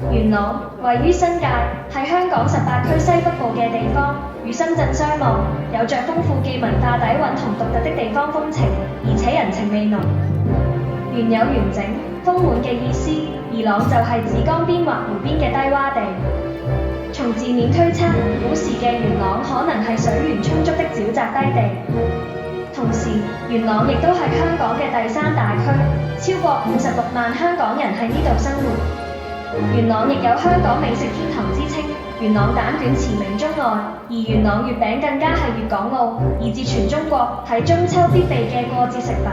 元朗位於新界，係香港18區西北部嘅地方，與深圳相望，有着豐富既文化底蘊同獨特的地方風情，而且人情味濃。元有完整、豐滿嘅意思，而朗就係指江邊或湖邊嘅低窪地。從字面推測，古時嘅元朗可能係水源充足的沼澤低地。同時，元朗亦都係香港嘅第3大區，超過56萬香港人喺呢度生活。元朗亦有香港美食天堂之稱，元朗蛋卷馳名中外，而元朗月餅更加係粵港澳，以至全中國喺中秋必備嘅過節食品。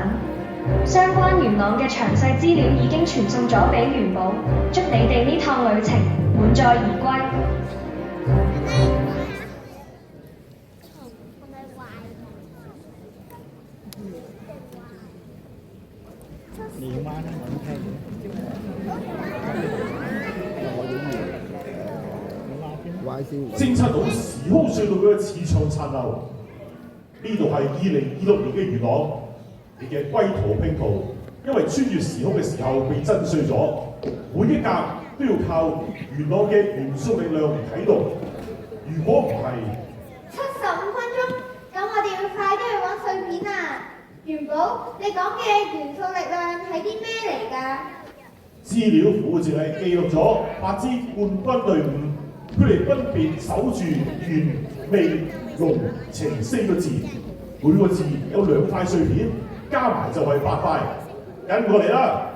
相關元朗嘅詳細資料已經傳送咗俾元寶，祝你哋呢趟旅程滿載而歸。偵測到時空隧道嘅磁場殘留，呢度係2026年嘅元朗，你嘅歸途拼圖，因為穿越時空嘅時候被震碎咗，每一格都要靠元朗嘅元素力量嚟啟動。如果唔係75分鐘，咁我哋要快啲去揾碎片啊！元寶，你講嘅元素力量係啲咩嚟㗎？資料庫淨係記錄咗8支冠軍隊伍。佢哋分別守住元、味、龍、情4個字，每個字有2塊碎片，加埋就係8塊。跟我嚟啦！